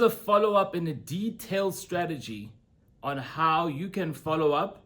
is a follow-up and a detailed strategy on how you can follow up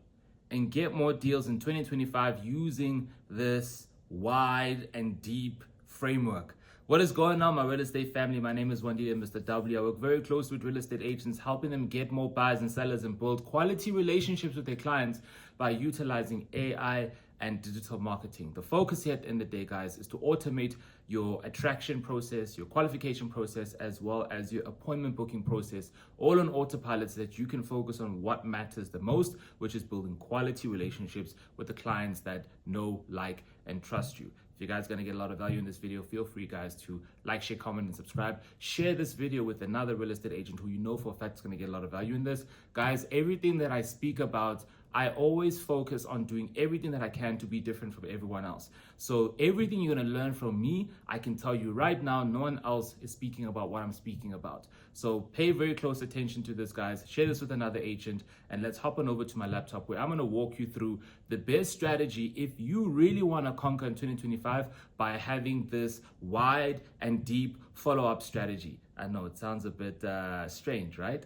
and get more deals in 2025 using this wide and deep framework. What is going on, my real estate family? My name is Wandile Mr. W. I work very close with real estate agents, helping them get more buyers and sellers and build quality relationships with their clients by utilizing AI and digital marketing. The focus here at the end of the day, guys, is to automate your attraction process, your qualification process, as well as your appointment booking process, all on autopilot so that you can focus on what matters the most, which is building quality relationships with the clients that know, like, and trust you. If you guys are going to get a lot of value in this video, feel free, guys, to like, share, comment, and subscribe. Share this video with another real estate agent who you know for a fact is going to get a lot of value in this. Guys, everything that I speak about, I always focus on doing everything that I can to be different from everyone else. So everything you're going to learn from me, I can tell you right now, no one else is speaking about what I'm speaking about. So pay very close attention to this, guys. Share this with another agent, and let's hop on over to my laptop where I'm going to walk you through the best strategy if you really want to conquer in 2025 by having this wide and deep follow-up strategy. I know it sounds a bit strange, right?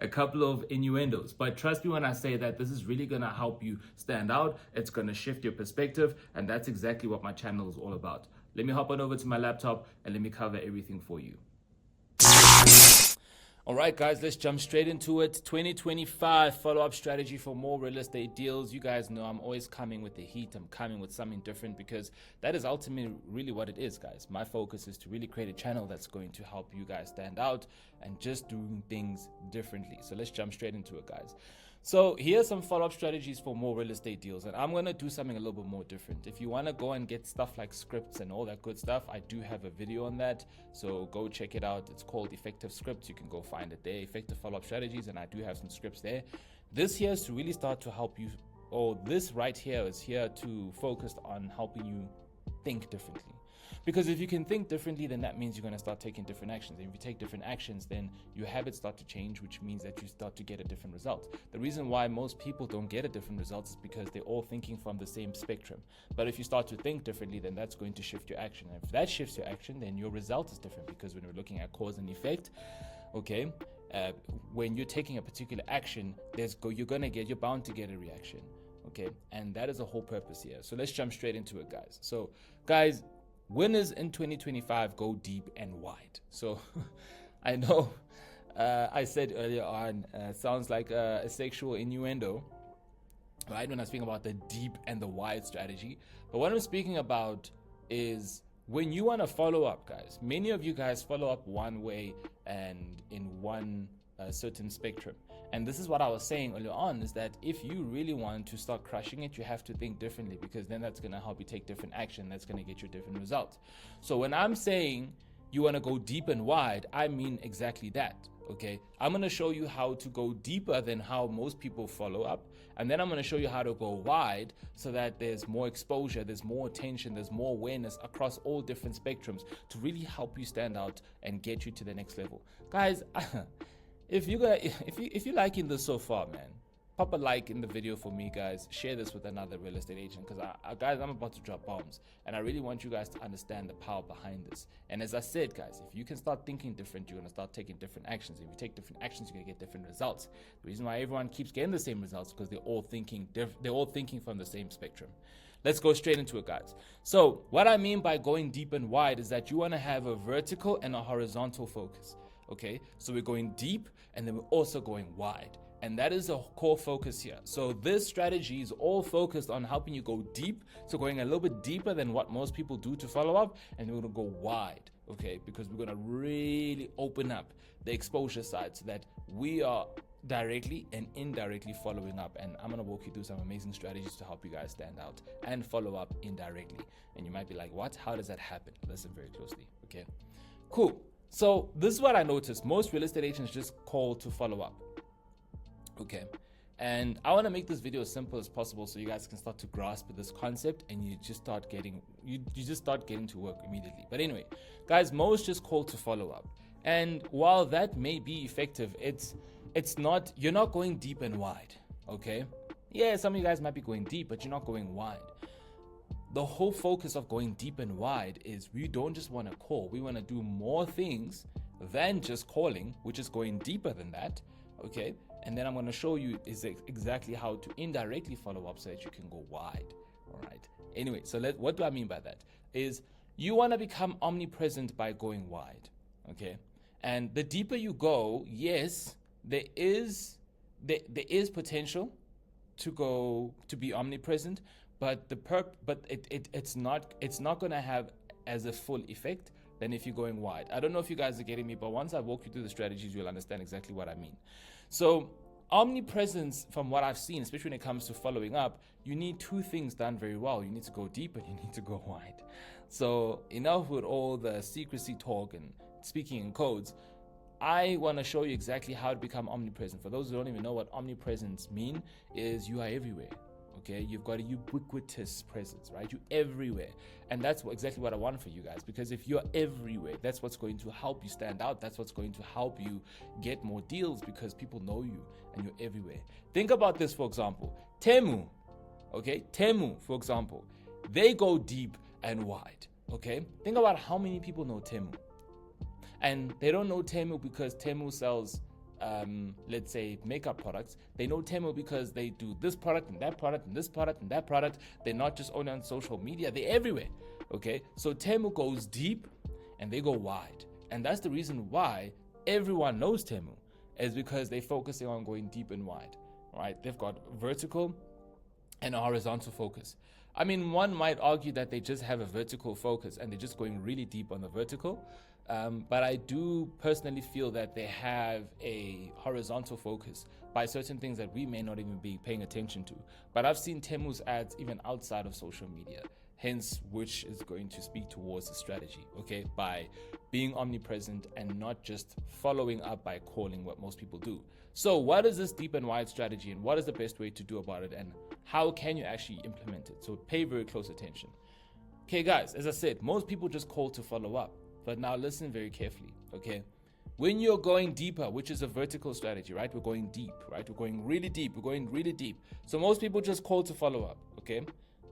A couple of innuendos, but trust me when I say that this is really going to help you stand out. It's going to shift your perspective, and that's exactly what my channel is all about. Let me hop on over to my laptop and let me cover everything for you. All right, guys, let's jump straight into it. 2025 follow-up strategy for more real estate deals. You guys know I'm always coming with the heat. I'm coming with something different because that is ultimately really what it is, guys. My focus is to really create a channel that's going to help you guys stand out and just doing things differently. So let's jump straight into it, guys. So here's some follow-up strategies for more real estate deals, and I'm going to do something a little bit more different. If you want to go and get stuff like scripts and all that good stuff, I do have a video on that, so go check it out. It's called Effective Scripts. You can go find it there, Effective Follow-Up Strategies, and I do have some scripts there. This here is to really start to help you, or this right here is here to focus on helping you think differently. Because if you can think differently, then that means you're going to start taking different actions. And if you take different actions, then your habits start to change, which means that you start to get a different result. The reason why most people don't get a different result is because they're all thinking from the same spectrum. But if you start to think differently, then that's going to shift your action. And if that shifts your action, then your result is different, because when we're looking at cause and effect, okay, when you're taking a particular action, you're bound to get a reaction. Okay, and that is the whole purpose here. So let's jump straight into it, guys. So, guys, winners in 2025 go deep and wide. So I know I said earlier on, sounds like a sexual innuendo, right? When I was speaking about the deep and the wide strategy. But what I'm speaking about is when you want to follow up, guys. Many of you guys follow up one way and in one certain spectrum. And this is what I was saying earlier on, is that if you really want to start crushing it, you have to think differently, because then that's going to help you take different action. That's going to get you different results. So when I'm saying you want to go deep and wide, I mean exactly that. Okay, I'm going to show you how to go deeper than how most people follow up. And then I'm going to show you how to go wide so that there's more exposure, there's more attention, there's more awareness across all different spectrums to really help you stand out and get you to the next level. Guys, if you're liking this so far, man, pop a like in the video for me, guys. Share this with another real estate agent, because guys, I'm about to drop bombs, and I really want you guys to understand the power behind this. And as I said, guys, if you can start thinking different, you're gonna start taking different actions. If you take different actions, you're gonna get different results. The reason why everyone keeps getting the same results is because they're all thinking from the same spectrum. Let's go straight into it, guys. So what I mean by going deep and wide is that you want to have a vertical and a horizontal focus. Okay, so we're going deep and then we're also going wide. And that is a core focus here. So this strategy is all focused on helping you go deep. So going a little bit deeper than what most people do to follow up. And we're going to go wide, okay, because we're going to really open up the exposure side so that we are directly and indirectly following up. And I'm going to walk you through some amazing strategies to help you guys stand out and follow up indirectly. And you might be like, what? How does that happen? Listen very closely, okay? Cool. So this is what I noticed. Most real estate agents just call to follow up. Okay. And I want to make this video as simple as possible so you guys can start to grasp this concept and you just start getting to work immediately. But anyway, guys, most just call to follow up. And while that may be effective, it's not, you're not going deep and wide. Okay. Yeah, some of you guys might be going deep, but you're not going wide. The whole focus of going deep and wide is we don't just want to call, we want to do more things than just calling, which is going deeper than that. Okay. And then I'm going to show you exactly how to indirectly follow up so that you can go wide. All right. Anyway, so what do I mean by that? Is you want to become omnipresent by going wide. Okay. And the deeper you go, yes, there is potential to be omnipresent, but it's not going to have as a full effect than if you're going wide. I don't know if you guys are getting me, but once I walk you through the strategies, you'll understand exactly what I mean. So omnipresence, from what I've seen, especially when it comes to following up, you need two things done very well. You need to go deep and you need to go wide. So enough with all the secrecy talk and speaking in codes. I want to show you exactly how to become omnipresent. For those who don't even know what omnipresence mean, is you are everywhere. Okay, you've got a ubiquitous presence, right? You're everywhere. And that's exactly what I want for you guys, because if you're everywhere, that's what's going to help you stand out. That's what's going to help you get more deals, because people know you and you're everywhere. Think about this, for example. Temu, for example, they go deep and wide. Okay, think about how many people know Temu. And they don't know Temu because Temu sells, let's say, makeup products. They know Temu because they do this product and that product and this product and that product. They're not just only on social media, they're everywhere. Okay, so Temu goes deep and they go wide. And that's the reason why everyone knows Temu, is because they're focusing on going deep and wide. Right? They've got vertical and a horizontal focus. I mean, one might argue that they just have a vertical focus and they're just going really deep on the vertical. But I do personally feel that they have a horizontal focus by certain things that we may not even be paying attention to. But I've seen Temu's ads even outside of social media, hence which is going to speak towards the strategy, okay, by being omnipresent and not just following up by calling, what most people do. So what is this deep and wide strategy, and what is the best way to do about it, and how can you actually implement it? So pay very close attention. Okay, guys, as I said, most people just call to follow up. But now listen very carefully, okay? When you're going deeper, which is a vertical strategy, right? We're going deep, right? We're going really deep. So most people just call to follow up, okay?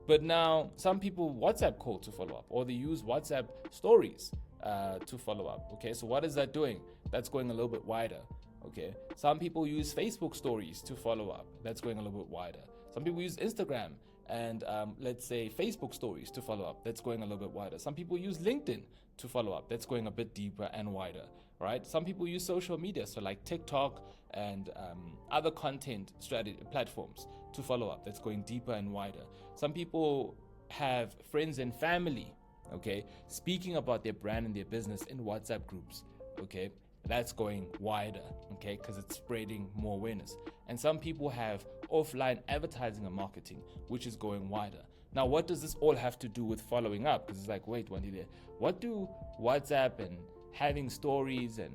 But now some people WhatsApp call to follow up, or they use WhatsApp stories to follow up, okay? So what is that doing? That's going a little bit wider, okay? Some people use Facebook stories to follow up. That's going a little bit wider. Some people use Instagram and let's say Facebook stories to follow up. That's going a little bit wider. Some people use LinkedIn to follow up. That's going a bit deeper and wider, right? Some people use social media, so like TikTok and other content strategy platforms to follow up. That's going deeper and wider. Some people have friends and family, okay, speaking about their brand and their business in WhatsApp groups, okay? That's going wider, okay, because it's spreading more awareness. And some people have offline advertising and marketing, which is going wider. Now, what does this all have to do with following up? Because it's like, wait, Wandile, what do WhatsApp and having stories and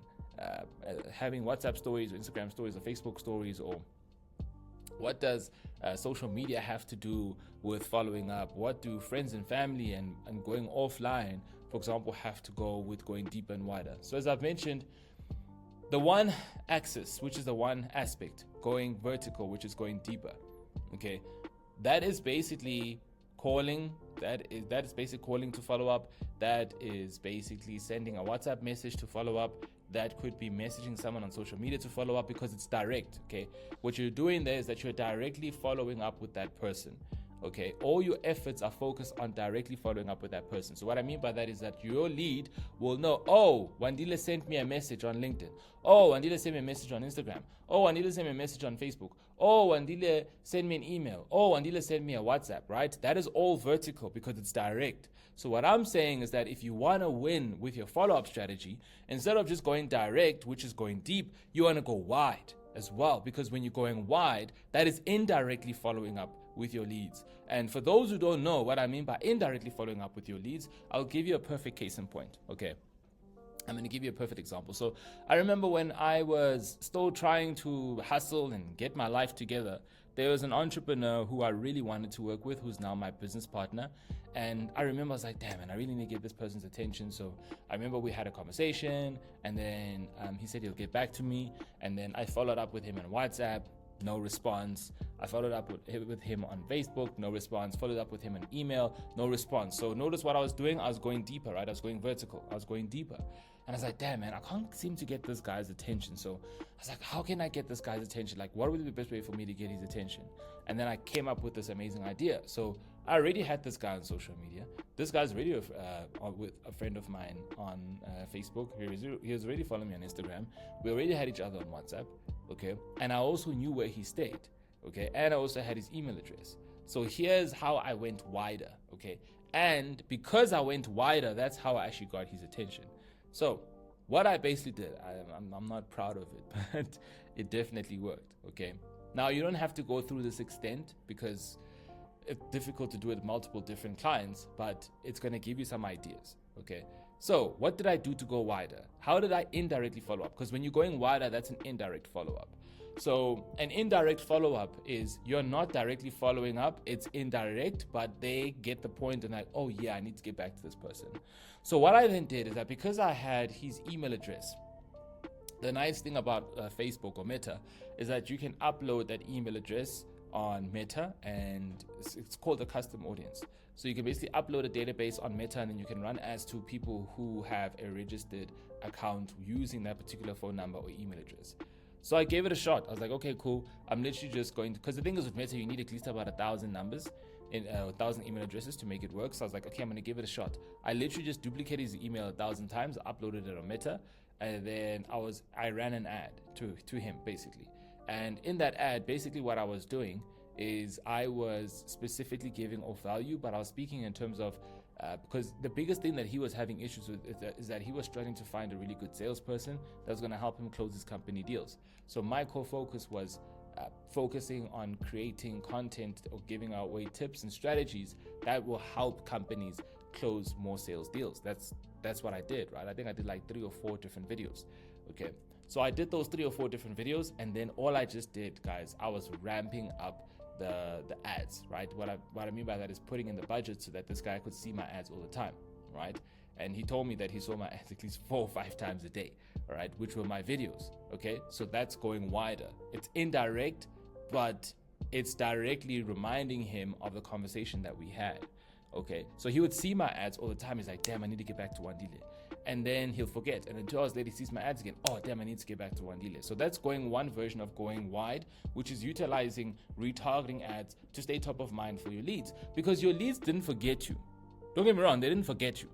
having WhatsApp stories or Instagram stories or Facebook stories, or what does social media have to do with following up? What do friends and family and going offline, for example, have to go with going deeper and wider? So as I've mentioned, the one axis, which is the one aspect, going vertical, which is going deeper, okay, that is basically calling, that is basically calling to follow up, that is basically sending a WhatsApp message to follow up, that could be messaging someone on social media to follow up, because it's direct, okay? What you're doing there is that you're directly following up with that person, okay? All your efforts are focused on directly following up with that person. So what I mean by that is that your lead will know, oh, Wandile sent me a message on LinkedIn. Oh, Wandile sent me a message on Instagram. Oh, Wandile sent me a message on Facebook. Oh, Wandile sent me an email. Oh, Wandile sent me a WhatsApp, right? That is all vertical because it's direct. So what I'm saying is that if you want to win with your follow-up strategy, instead of just going direct, which is going deep, you want to go wide as well, because when you're going wide, that is indirectly following up with your leads. And for those who don't know what I mean by indirectly following up with your leads, I'll give you a perfect case in point, okay? I'm going to give you a perfect example. So I remember when I was still trying to hustle and get my life together, there was an entrepreneur who I really wanted to work with, who's now my business partner. And I remember I was like, damn, man, I really need to get this person's attention. So I remember we had a conversation, and then he said he'll get back to me. And then I followed up with him on WhatsApp, no response. I followed up with him on Facebook, no response. Followed up with him on email, no response. So notice what I was doing. I was going deeper, right? I was going vertical. I was going deeper. And I was like, damn, man, I can't seem to get this guy's attention. So I was like, how can I get this guy's attention? Like, what would be the best way for me to get his attention? And then I came up with this amazing idea. So I already had this guy on social media. This guy's already with a friend of mine on Facebook. He was already following me on Instagram. We already had each other on WhatsApp, okay? And I also knew where he stayed, okay? And I also had his email address. So here's how I went wider, okay? And because I went wider, that's how I actually got his attention. So what I basically did, I'm not proud of it, but it definitely worked, okay? Now, you don't have to go through this extent because it's difficult to do it with multiple different clients, but it's going to give you some ideas, okay? So what did I do to go wider? How did I indirectly follow up? Because when you're going wider, that's an indirect follow-up. So an indirect follow-up is you're not directly following up, it's indirect, but they get the point and like, oh yeah, I need to get back to this person. So what I then did is that because I had his email address, the nice thing about Facebook or Meta is that you can upload that email address on Meta, and it's called a custom audience. So you can basically upload a database on Meta, and then you can run ads to people who have a registered account using that particular phone number or email address. So I gave it a shot. I was like, okay, cool. I'm literally just going to, because the thing is with Meta, you need at least about 1,000 numbers, 1,000 email addresses to make it work. So I was like, okay, I'm going to give it a shot. I literally just duplicated his email 1,000 times, uploaded it on Meta, and then I ran an ad to him basically. And in that ad, basically what I was doing is I was specifically giving off value, but I was speaking in terms of because the biggest thing that he was having issues with is that he was struggling to find a really good salesperson that was going to help him close his company deals. So my core focus was focusing on creating content or giving away tips and strategies that will help companies close more sales deals. That's what I did, right? I think I did like 3 or 4 different videos. Okay. So I did those 3 or 4 different videos, and then all I just did, guys, I was ramping up the ads, right? What I mean by that is putting in the budget so that this guy could see my ads all the time, right? And he told me that he saw my ads at least 4 or 5 times a day, all right, which were my videos, okay? So that's going wider. It's indirect, but it's directly reminding him of the conversation that we had, okay? So he would see my ads all the time. He's like, damn, I need to get back to Wandile. And then he'll forget. And then 2 hours later, he sees my ads again. Oh, damn, I need to get back to Wandile. So that's going one version of going wide, which is utilizing retargeting ads to stay top of mind for your leads. Because your leads didn't forget you. Don't get me wrong, they didn't forget you.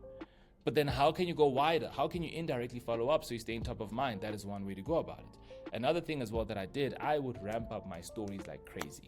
But then how can you go wider? How can you indirectly follow up so you stay in top of mind? That is one way to go about it. Another thing as well that I did, I would ramp up my stories like crazy.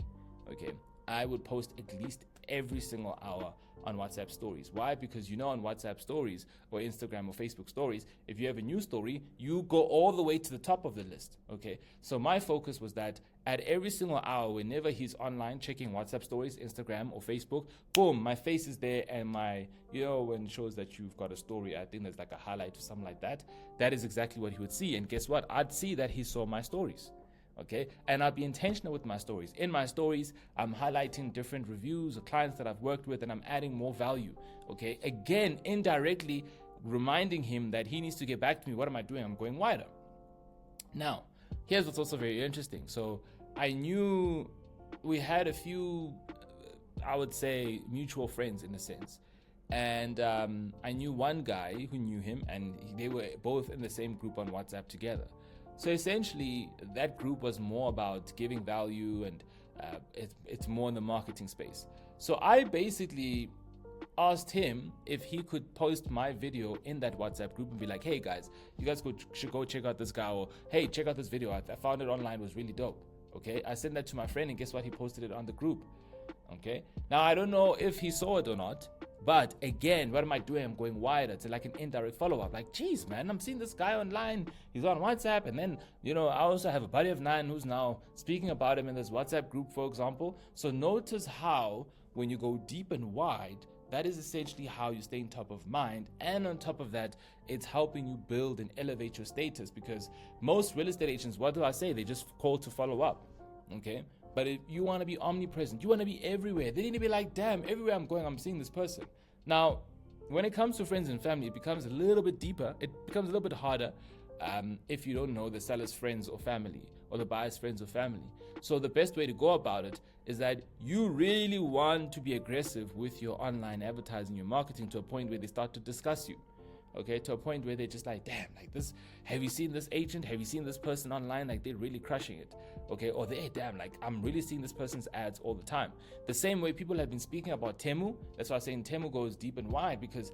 Okay. I would post at least every single hour on WhatsApp stories. Why? Because on WhatsApp stories or Instagram or Facebook stories, if you have a new story, you go all the way to the top of the list. Okay. So my focus was that at every single hour, whenever he's online checking WhatsApp stories, Instagram or Facebook, boom, my face is there, and when it shows that you've got a story, I think there's like a highlight or something like that. That is exactly what he would see. And guess what? I'd see that he saw my stories. Okay, and I'll be intentional with my stories. In my stories, I'm highlighting different reviews of clients that I've worked with, and I'm adding more value. Okay, again, indirectly reminding him that he needs to get back to me. What am I doing? I'm going wider. Now, here's what's also very interesting. So I knew we had a few, I would say, mutual friends in a sense. And I knew one guy who knew him, and they were both in the same group on WhatsApp together. So essentially, that group was more about giving value, and it's more in the marketing space. So I basically asked him if he could post my video in that WhatsApp group and be like, hey guys, you guys should go check out this guy, or hey, check out this video. I found it online, it was really dope. Okay, I sent that to my friend, and guess what? He posted it on the group. Okay, now I don't know if he saw it or not. But again, what am I doing? I'm going wider to like an indirect follow-up. Like, geez, man, I'm seeing this guy online. He's on WhatsApp. And then, I also have a buddy of mine who's now speaking about him in this WhatsApp group, for example. So notice how when you go deep and wide, that is essentially how you stay in top of mind. And on top of that, it's helping you build and elevate your status, because most real estate agents, what do I say? They just call to follow up. Okay. But if you want to be omnipresent, you want to be everywhere. They need to be like, damn, everywhere I'm going, I'm seeing this person. Now, when it comes to friends and family, it becomes a little bit deeper. It becomes a little bit harder if you don't know the seller's friends or family, or the buyer's friends or family. So the best way to go about it is that you really want to be aggressive with your online advertising, your marketing, to a point where they start to discuss you. Okay, to a point where they're just like, damn, like this, have you seen this agent? Have you seen this person online? Like they're really crushing it. Okay, or damn, like I'm really seeing this person's ads all the time. The same way people have been speaking about Temu. That's why I'm saying Temu goes deep and wide, because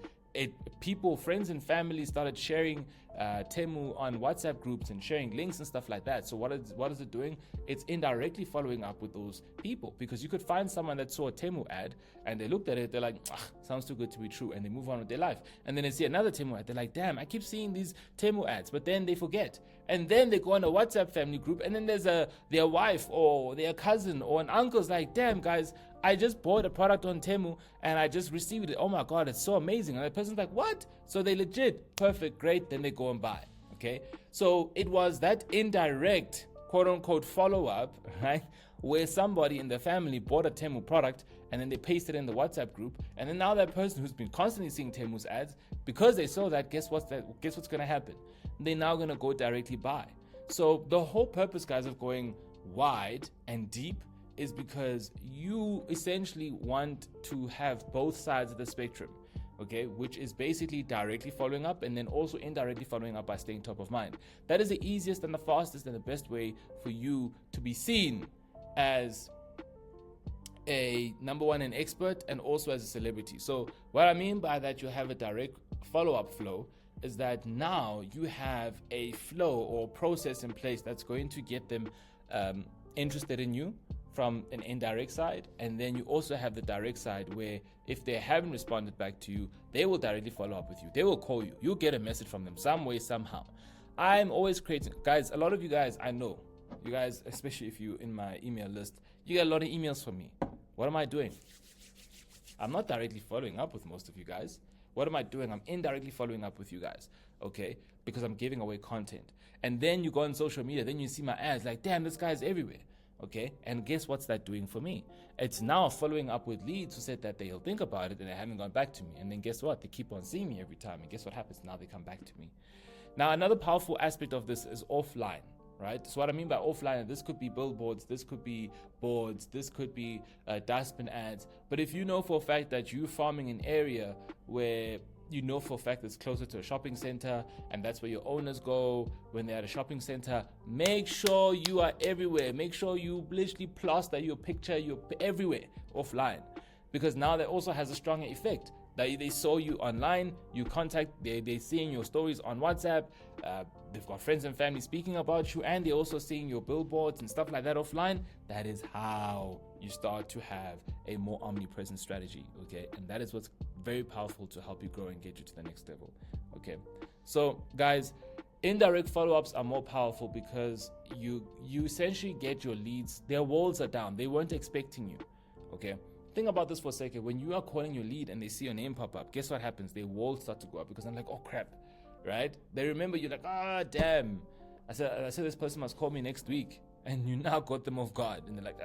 people, friends and family started sharing Temu on WhatsApp groups and sharing links and stuff like that. So what is it doing? It's indirectly following up with those people, because you could find someone that saw a Temu ad and they looked at it, they're like, sounds too good to be true, and they move on with their life. And then they see another Temu ad, they're like, damn, I keep seeing these Temu ads, but then they forget. And then they go on a WhatsApp family group, and then there's their wife or their cousin or an uncle's like, damn guys, I just bought a product on Temu and I just received it. Oh my God, it's so amazing. And the person's like, what? So they legit, perfect, great. Then they go and buy. Okay. So it was that indirect, quote unquote, follow up, right? Where somebody in the family bought a Temu product and then they pasted it in the WhatsApp group. And then now that person who's been constantly seeing Temu's ads, because they saw that, guess what's going to happen? They're now going to go directly buy. So the whole purpose, guys, of going wide and deep is because you essentially want to have both sides of the spectrum, okay, which is basically directly following up and then also indirectly following up by staying top of mind. That is the easiest and the fastest and the best way for you to be seen as a number one, an expert, and also as a celebrity. So what I mean by that, you have a direct follow-up flow, is that now you have a flow or process in place that's going to get them interested in you from an indirect side. And then you also have the direct side where if they haven't responded back to you, they will directly follow up with you. They will call you. You'll get a message from them some way, somehow. I'm always creating, guys, a lot of you guys, I know, you guys, especially if you're in my email list, you get a lot of emails from me. What am I doing? I'm not directly following up with most of you guys. What am I doing? I'm indirectly following up with you guys, okay? Because I'm giving away content. And then you go on social media, then you see my ads like, damn, this guy's everywhere. Okay, and guess what's that doing for me? It's now following up with leads who said that they'll think about it and they haven't gone back to me. And then guess what? They keep on seeing me every time. And guess what happens? Now they come back to me. Now, another powerful aspect of this is offline, right? So what I mean by offline, this could be billboards, this could be boards, this could be dustbin ads. But if you know for a fact that you're farming an area where you know for a fact it's closer to a shopping center and that's where your owners go when they're at a shopping center, make sure you are everywhere. Make sure you literally plaster your picture, you're everywhere offline, because now that also has a stronger effect. They saw you online, you contact, they're seeing your stories on WhatsApp, they've got friends and family speaking about you, and they're also seeing your billboards and stuff like that offline. That is how you start to have a more omnipresent strategy, okay? And that is what's very powerful to help you grow and get you to the next level, okay? So guys, indirect follow-ups are more powerful because you essentially get your leads, their walls are down, they weren't expecting you, okay? Think about this for a second. When you are calling your lead and they see your name pop up, guess what happens? Their walls start to go up because I'm like, oh crap, right? They remember you're like, damn. I said this person must call me next week, and you now got them off guard, and they're like,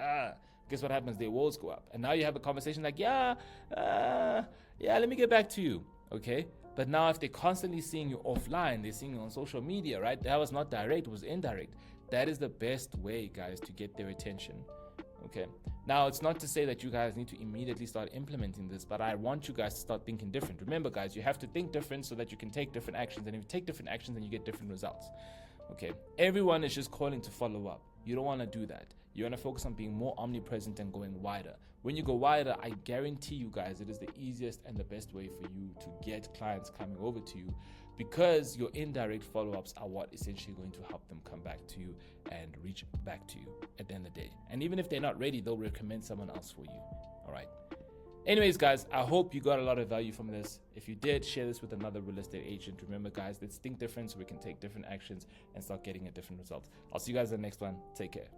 Guess what happens? Their walls go up, and now you have a conversation like, yeah, let me get back to you, okay? But now if they're constantly seeing you offline, they're seeing you on social media, right? That was not direct, it was indirect. That is the best way, guys, to get their attention. Okay. Now, it's not to say that you guys need to immediately start implementing this, but I want you guys to start thinking different. Remember, guys, you have to think different so that you can take different actions. And if you take different actions, then you get different results. Okay. Everyone is just calling to follow up. You don't want to do that. You want to focus on being more omnipresent and going wider. When you go wider, I guarantee you guys, it is the easiest and the best way for you to get clients coming over to you, because your indirect follow-ups are what essentially going to help them come back to you and reach back to you at the end of the day. And even if they're not ready, they'll recommend someone else for you. All right. Anyways, guys, I hope you got a lot of value from this. If you did, share this with another real estate agent. Remember, guys, let's think different so we can take different actions and start getting a different result. I'll see you guys in the next one. Take care.